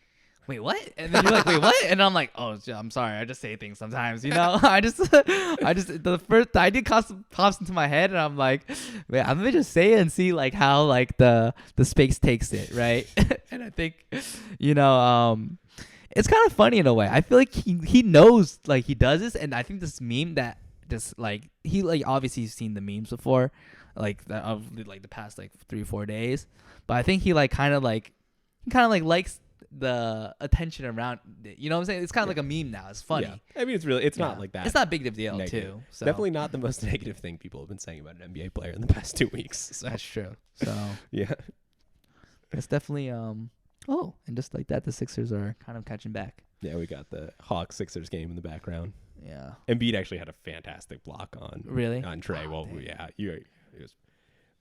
wait, what? And then you're like, wait, what? And I'm like, oh, I'm sorry. I just say things sometimes, I just the first idea pops into my head and I'm like, wait, I'm gonna just say it and see like how like the space takes it, right? And I think, it's kind of funny in a way. I feel like he knows like he does this, and I think this meme that just like he like obviously he's seen the memes before, like of like the past like 3-4 days, but I think he like kind of like likes the attention around it. You know what I'm saying? It's kind of like a meme now. It's funny. Yeah. I mean, it's not like that. It's not a big of a deal negative. too. So. Definitely not the most negative thing people have been saying about an NBA player in the past 2 weeks. So. That's true. So Yeah. it's definitely and just like that, the Sixers are kind of catching back. Yeah, we got the Hawks Sixers game in the background. Yeah. Embiid actually had a fantastic block on Really? Trey. Oh, Well, dang. yeah, it was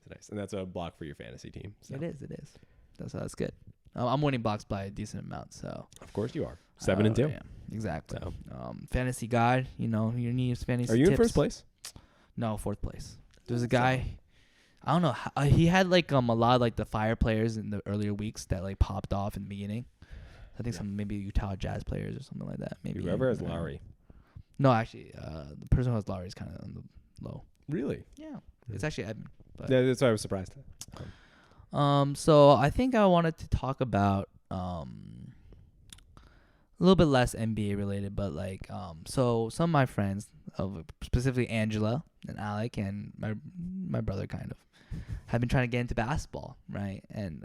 nice, and that's a block for your fantasy team. So. It is. That's good. I'm winning blocks by a decent amount, so Of course you are 7-2. Yeah, exactly. So. Fantasy guide, you know, your needs fantasy. Are you tips. in first place? No, fourth place. There's a guy. I don't know. He had like a lot of like the fire players in the earlier weeks that like popped off in the beginning. I think some maybe Utah Jazz players or something like that. Maybe Whoever has Lowry. No, actually, the person who has Lowry is kind of on the low. Really? Yeah, it's actually Edmund. But. Yeah, that's why I was surprised. So I think I wanted to talk about a little bit less NBA related, but like so some of my friends, specifically Angela and Alec and my brother, kind of have been trying to get into basketball, right? And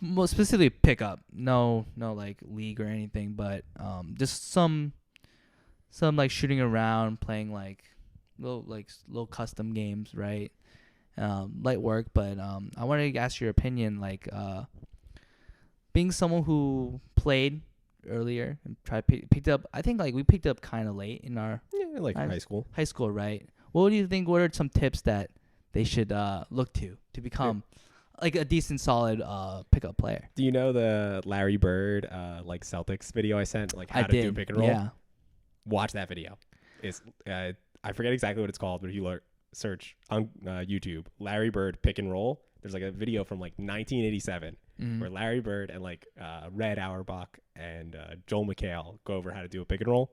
most specifically pickup, no like league or anything, but just some like shooting around, playing like little custom games, right? Light work, but I wanted to ask your opinion, like being someone who played earlier and picked up. I think like we picked up kind of late in our Like high school. High school, right? What do you think? What are some tips that they should look to become like a decent, solid pickup player? Do you know the Larry Bird like Celtics video I sent? Like how to do pick and roll. Yeah. Watch that video. It's I forget exactly what it's called, but if you search on YouTube Larry Bird pick and roll, there's like a video from like 1987 where Larry Bird and like Red Auerbach and Joel McHale go over how to do a pick and roll.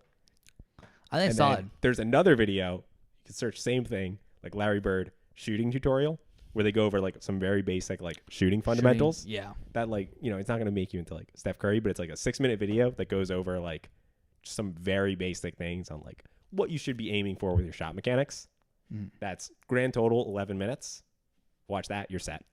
I think it's solid. There's another video, you can search same thing, like Larry Bird shooting tutorial, where they go over like some very basic like shooting fundamentals. Yeah. That like, you know, it's not going to make you into like Steph Curry, but it's like a 6-minute video that goes over like just some very basic things on like what you should be aiming for with your shot mechanics. That's grand total 11 minutes. Watch that, you're set.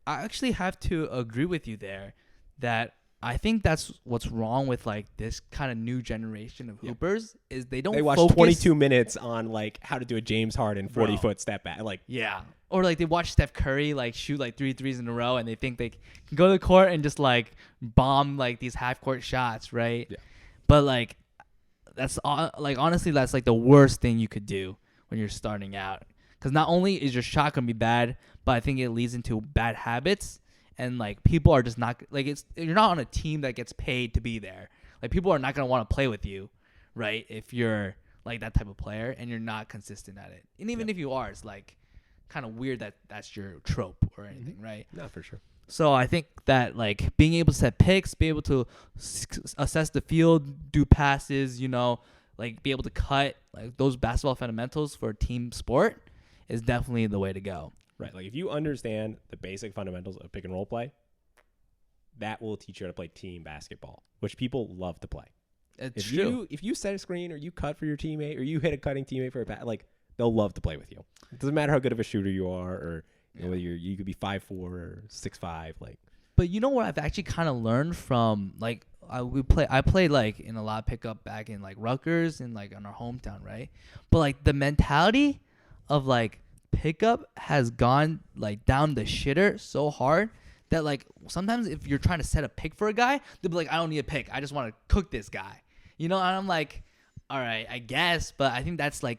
I actually have to agree with you there that I think that's what's wrong with like this kind of new generation of hoopers is they watch focus. 22 minutes on like how to do a James Harden 40-foot step back. Like, yeah. Or like they watch Steph Curry like shoot like 3 threes in a row and they think they can go to the court and just like bomb like these half court shots, right? Yeah. But like that's like honestly that's like the worst thing you could do when you're starting out. Because not only is your shot gonna be bad, but I think it leads into bad habits, and like people are just not like you're not on a team that gets paid to be there. Like people are not gonna want to play with you, right? If you're like that type of player and you're not consistent at it, and even if you are, it's like kind of weird that that's your trope or anything, right? not for sure. So I think that like being able to set picks, be able to assess the field, do passes, you know, like be able to cut like those basketball fundamentals for a team sport is definitely the way to go. Right. Like if you understand the basic fundamentals of pick and roll play, that will teach you how to play team basketball, which people love to play. It's true. If you set a screen or you cut for your teammate or you hit a cutting teammate for a pass, like they'll love to play with you. It doesn't matter how good of a shooter you are or you know, whether you could be 5'4" or 6'5", like. But you know what I've actually kind of learned from like I played like in a lot of pickup back in like Rutgers and like in our hometown, right? But like the mentality of like pickup has gone like down the shitter so hard that like sometimes if you're trying to set a pick for a guy, they'll be like, I don't need a pick, I just want to cook this guy, you know? And I'm like, all right, I guess, but I think that's like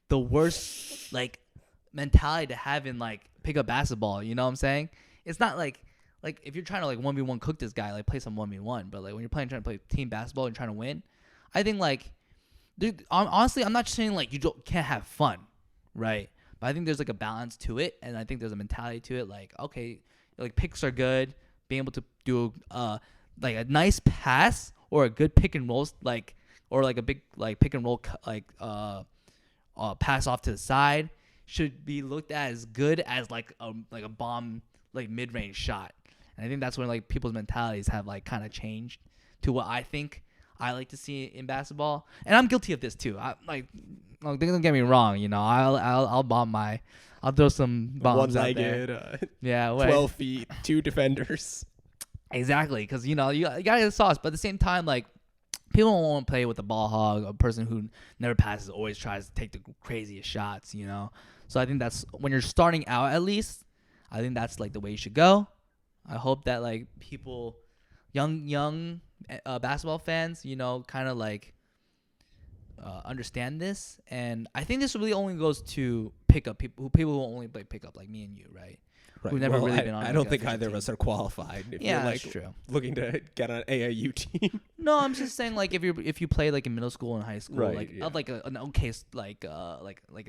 the worst like mentality to have in like pickup basketball, you know what I'm saying? It's not like if you're trying to like 1v1 cook this guy, like play some 1v1, but like when you're trying to play team basketball and trying to win, I think like dude, honestly, I'm not saying like you can't have fun, right? But I think there's like a balance to it, and I think there's a mentality to it. Like, okay, like picks are good. Being able to do like a nice pass or a good pick and roll, like or like a big like pick and roll like pass off to the side should be looked at as good as like a bomb like mid range shot. And I think that's when like people's mentalities have like kind of changed to what I think I like to see in basketball, and I'm guilty of this too. I like, don't get me wrong. You know, I'll throw some bombs out there. One-legged, yeah, 12 feet, 2 defenders. Exactly, because you know you gotta get the sauce, but at the same time, like people don't want to play with a ball hog, a person who never passes, always tries to take the craziest shots. You know, so I think that's when you're starting out. At least I think that's like the way you should go. I hope that like people, young basketball fans, you know, kind of like understand this, and I think this really only goes to pickup people who only play pickup like me and you, right? Right. Who've never Well, really been on. I like, don't a think official either of team. us are qualified. If Yeah, you're that's like true. looking to get on an AAU team. No, I'm just saying like if you play like in middle school and high school, Right, like yeah. of like an okay like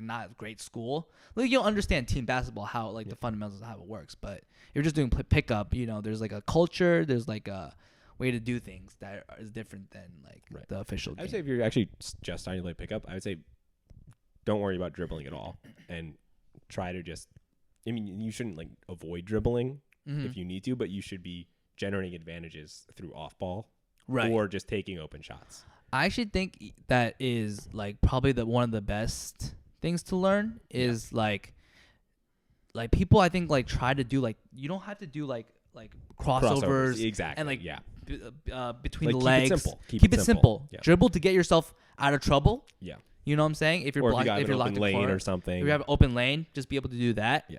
not great school, like you'll understand team basketball how like the fundamentals of how it works. But if you're just doing pickup, you know, there's like a culture, there's like a way to do things that is different than like Right. the official I would game. say if you're actually just starting to play pickup, I would say don't worry about dribbling at all, and try to just. I mean, you shouldn't like avoid dribbling Mhm. if you need to, but you should be generating advantages through off ball Right. or just taking open shots. I actually think that is like probably the one of the best things to learn is like people I think like try to do like you don't have to do like crossovers exactly, and like yeah. Between Like, the keep it legs. simple. Keep it simple. Yeah. Dribble to get yourself out of trouble. Yeah. You know what I'm saying? If you're Or if you blocked, got if an you're open locked in lane corner, or something. if you have an open lane, just be able to do that. Yeah.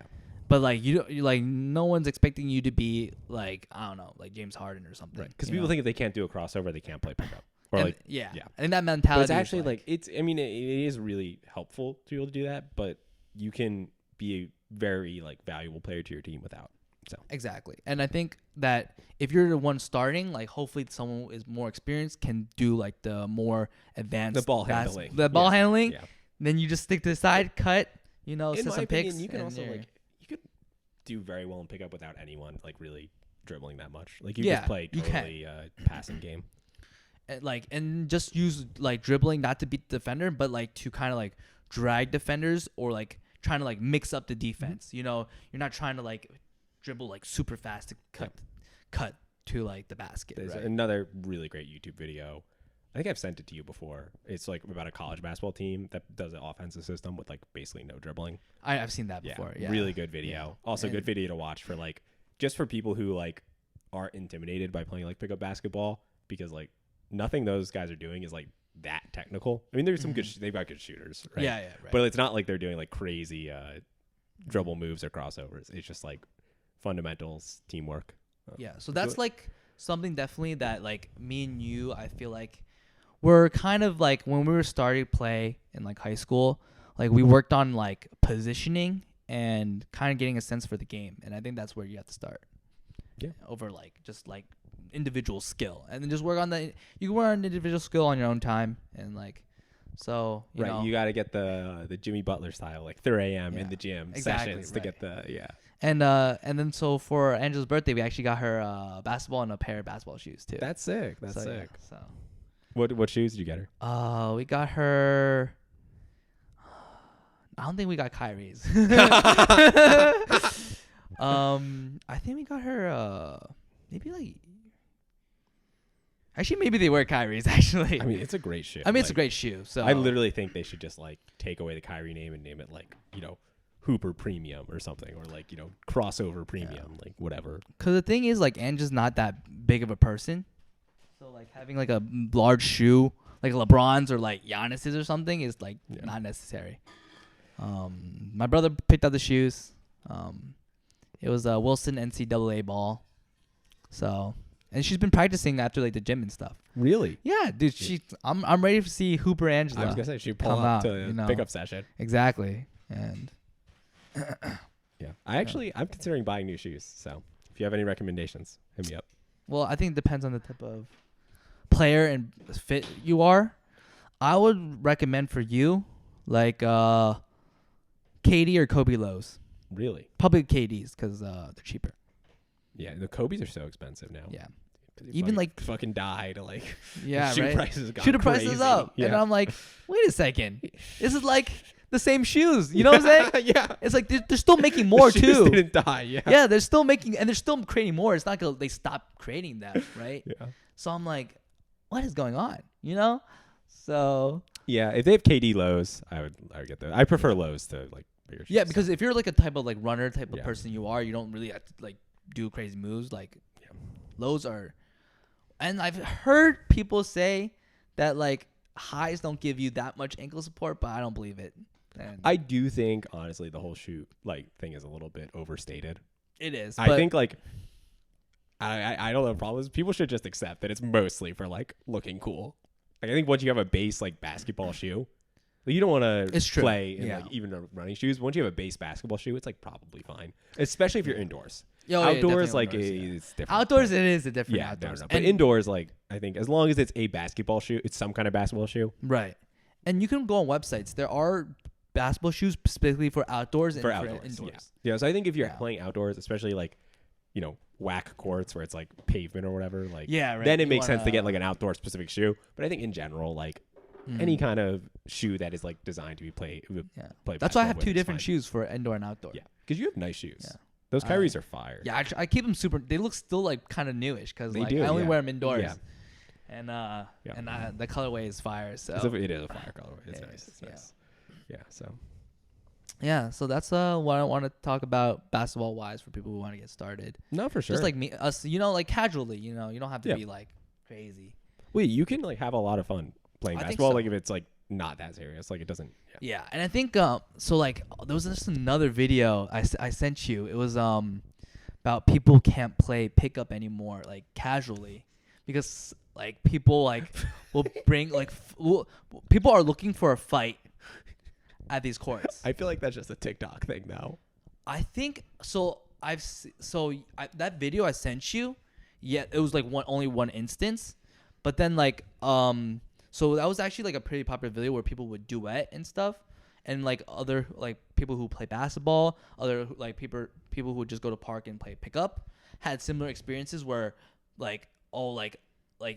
But like you like no one's expecting you to be like I don't know like James Harden or something. Right. Because you people know? think if they can't do a crossover, they can't play pickup. Or And- like, yeah. yeah. And that but mentality. it's actually is like it's. I mean, it is really helpful to be able to do that, but you can be a very like valuable player to your team without. So exactly. And I think that if you're the one starting, like hopefully someone who is more experienced can do like the more advanced The ball handling. The ball Yeah. handling. Yeah. Then you just stick to the side, cut. You know, In set my some opinion, picks. you can and also you're- like you could do very well in pickup without anyone like really dribbling that much. Like you Yeah, just play you can. totally passing game. and just use like dribbling not to beat the defender, but like to kind of like drag defenders or like trying to like mix up the defense. Mm-hmm. You know, you're not trying to like dribble like super fast to cut to like the basket. There's Right? another really great YouTube video. I think I've sent it to you before. It's like about a college basketball team that does an offensive system with like basically no dribbling. I've seen that before. Yeah, Really good video. Also And- good video to watch for like just for people who like are intimidated by playing like pickup basketball because like nothing those guys are doing is like that technical. I mean, there's some good. They've got good shooters, right? Yeah, right. But it's not like they're doing like crazy dribble moves or crossovers. It's just like fundamentals, teamwork. Yeah, so that's like something definitely that like me and you, I feel like we're kind of like when we were starting play in like high school, like we worked on like positioning and kind of getting a sense for the game, and I think that's where you have to start. Yeah. Over like just like individual skill, and then just work on you can work on individual skill on your own time, and like so you know. You got to get the Jimmy Butler style, like 3 a.m. Yeah, in the gym exactly, sessions to get the And then so for Angela's birthday, we actually got her basketball and a pair of basketball shoes too. That's sick. That's So, sick. Yeah, so. What shoes did you get her? We got her. I don't think we got Kyrie's. I think we got her. Maybe like. Actually, maybe they were Kyrie's. Actually, I mean, it's a great shoe. it's a Like, great shoe. So I literally think they should just like take away the Kyrie name and name it like Hooper Premium or something, or like Crossover Premium, like whatever. Because the thing is, like, Angela's not that big of a person. So, like, having, like, a large shoe, like LeBron's or, like, Giannis's or something is, like, not necessary. My brother picked out the shoes. It was a Wilson NCAA ball. So, and she's been practicing after, like, the gym and stuff. Really? Yeah, dude, I'm ready to see Hooper Angela. I was gonna say she pull come up out, to you know. pickup session. Exactly. And Yeah, I'm considering buying new shoes. So if you have any recommendations, hit me up. well, I think it depends on the type of player and fit you are. I would recommend for you like KD or Kobe Lows. Really? Probably KDs because they're cheaper. Yeah, the Kobe's are so expensive now. Yeah. They Even, like- fucking die to like Yeah, shoe right. prices got Shoot the prices crazy. up, Yeah. and I'm like, wait a second, this is like the same shoes. You know what I'm saying? Yeah. It's like they're still making more The shoes too. didn't die. Yeah. Yeah, they're still making, and they're still creating more. It's not gonna they stop creating that, right? Yeah. So I'm like, what is going on? You know? So Yeah, if they have KD lows, I would get those. I prefer lows to like bigger shoes. yeah, because if you're like a type of like runner type of Yeah. person you are, you don't really have to like do crazy moves. Like lows are, and I've heard people say that like highs don't give you that much ankle support, but I don't believe it. And I do think honestly the whole shoe like thing is a little bit overstated. it is. I but think like I don't have problems. People should just accept that it's mostly for like looking cool. Like I think once you have a base like basketball shoe, like, you don't want to It's true. play in Yeah. like even running shoes. Once you have a base basketball shoe, it's like probably fine, especially if you're indoors. Yo, yeah, Outdoors, definitely like outdoors, yeah. it's different. Outdoors, but- it is a different yeah, outdoors. no. But indoors, like I think as long as it's a basketball shoe, it's some kind of basketball shoe. Right. And you can go on websites. There are basketball shoes specifically for outdoors and For for outdoors, indoors. Yeah. So I think if you're Yeah. playing outdoors, especially like, whack courts where it's like pavement or whatever, like Yeah, right. then it You makes sense to wanna- get like an outdoor specific shoe. But I think in general, like any kind of shoe that is like designed to be play Yeah. play. That's why I basketball have with two is different fine. shoes for indoor and outdoor. Yeah, because you have nice shoes. Yeah. Those Kyries are fire. Yeah, actually, I keep them super. They look still like kind of newish because They like do, I only yeah. wear them indoors. Yeah. And the colorway is fire. So It is a fire colorway. It's It nice. is, It's nice. Yeah. So yeah, so that's what I want to talk about basketball wise for people who want to get started. no, for sure. Just like me, us, like casually. You don't have to Yeah. be like crazy. wait, you can like have a lot of fun playing I think basketball. so. Like if it's like not that serious, like it doesn't. Yeah. Yeah, and I think so. Like there was just another video I sent you. It was about people can't play pickup anymore, like casually, because like people like will bring like people are looking for a fight at these courts. I feel like that's just a TikTok thing now. I think so. That video I sent you, yeah, it was like only one instance, but then like so that was actually like a pretty popular video where people would duet and stuff, and like other like people who play basketball, other like people who would just go to park and play pickup had similar experiences where like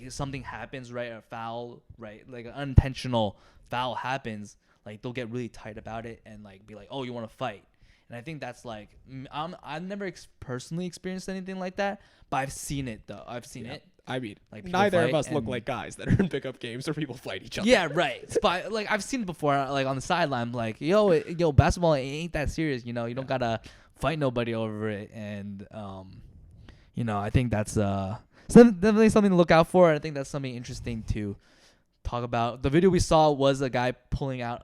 something happens, right, a foul, right, like an unintentional foul happens, like they'll get really tight about it and like be like, oh, you want to fight. And I think that's like I've never personally experienced anything like that, but I've seen it though. I've seen it. I mean, Like, people neither of fight us look and- like guys that are in pickup games where people fight each other. Yeah, right. But like I've seen it before, like on the sideline, like yo, basketball ain't that serious. You don't gotta fight nobody over it. And I think that's definitely something to look out for. And I think that's something interesting to talk about. The video we saw was a guy pulling out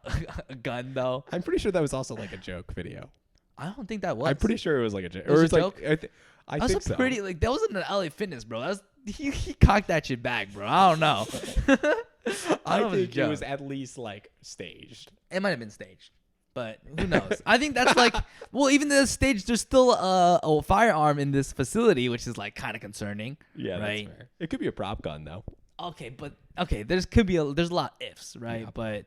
a gun, though. I'm pretty sure that was also like a joke video. I don't think that was. I'm pretty sure it was like a joke. It was a like, joke? I That think was so. that wasn't an LA Fitness, bro. That was he cocked that shit back, bro. I don't know. I don't know if think it's a it was joke. at least like staged. It might have been staged, but who knows? I think that's like, well, even the stage, there's still a firearm in this facility, which is like kind of concerning. Yeah, Right. that's fair. It could be a prop gun though. There's a lot of ifs, right? Yeah. But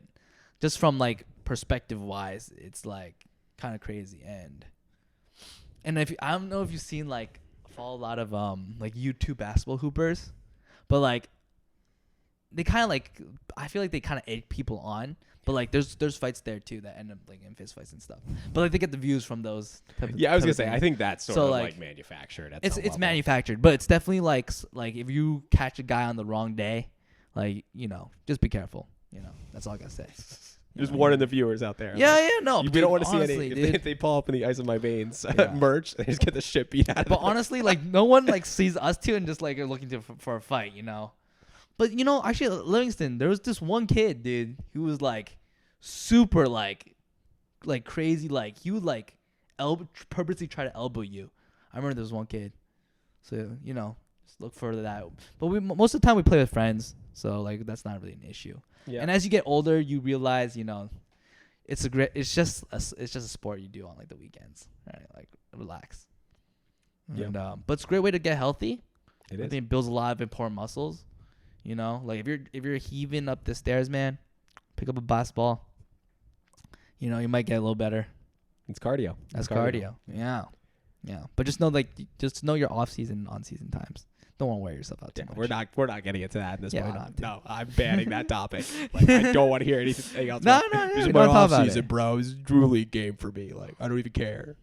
just from like perspective wise, it's like kind of crazy. And if I don't know if you've seen like follow a lot of like YouTube basketball hoopers, but like they kind of like I feel like they kind of egg people on. But like there's fights there too that end up like in fist fights and stuff. But like they get the views from those. Yeah, I was type gonna of say. I things. think that's sort So, of like, like manufactured. At It's some it's level. manufactured, but it's definitely like if you catch a guy on the wrong day, like just be careful. That's all I gotta say. Just warning the viewers out there. Yeah, like, yeah, no. we dude, don't want to see honestly, any. dude. If they pull up in the ice of my veins Yeah. merch, they just get the shit beat out of But them. honestly, like no one like sees us two and just like are looking for a fight, But actually, Livingston, there was this one kid, dude, who was like super like crazy, like he would like purposely try to elbow you. I remember there was one kid, so just look for that. But most of the time we play with friends, so like that's not really an issue. Yeah. And as you get older, you realize, it's just a sport you do on like the weekends, right? Like relax. Yeah. And but it's a great way to get healthy. It I is. think it builds a lot of important muscles. Like if you're heaving up the stairs, man, pick up a basketball. You might get a little better. It's cardio. That's It's cardio. Yeah. But just know your off season and on season times. Don't want to wear yourself out too Yeah, much. we're not getting into that in this Yeah, point. we don't have to. No, I'm banning that topic. Like I don't want to hear anything else. No, about no, This we is don't my talk off about season, it. bro. This is Drew League game for me. Like I don't even care.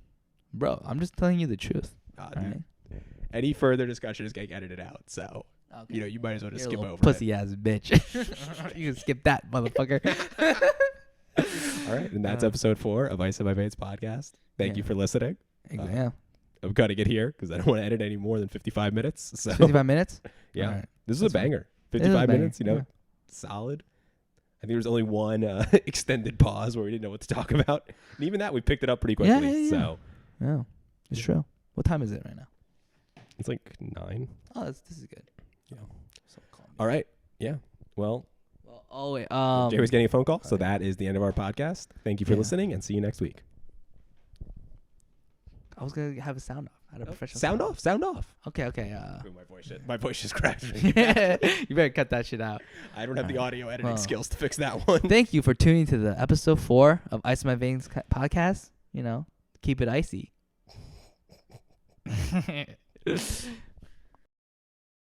Bro, I'm just telling you the truth. Dude. Right? Any further discussion is getting edited out. So Okay. you might as well just You're a skip little over pussy ass bitch. You can skip that, motherfucker. it. All right, and that's episode 4 of Ice in My Veins podcast. Thank you Yeah. for listening. Yeah. I'm cutting it here because I don't want to edit any more than 55 minutes. So 55 minutes? yeah, All right. this is That's a fine. banger. It is a 55 banger, minutes, yeah. solid. I think there was only one extended pause where we didn't know what to talk about, and even that we picked it up pretty quickly. Yeah, yeah, yeah. So Yeah. It's true. What time is it right now? it's like 9. Oh, this is good. Yeah. So calm. All right. Yeah. Well, Oh wait. Jay was getting a phone call, so that is the end of our podcast. Thank you for Yeah. listening, and see you next week. I was gonna have a sound off. I had a professional Sound off. Okay. Ooh, my voice just cracked. You better cut that shit out. I don't have the audio editing Well. skills to fix that one. Thank you for tuning to the episode 4 of Ice in My Veins podcast. You know, keep it icy.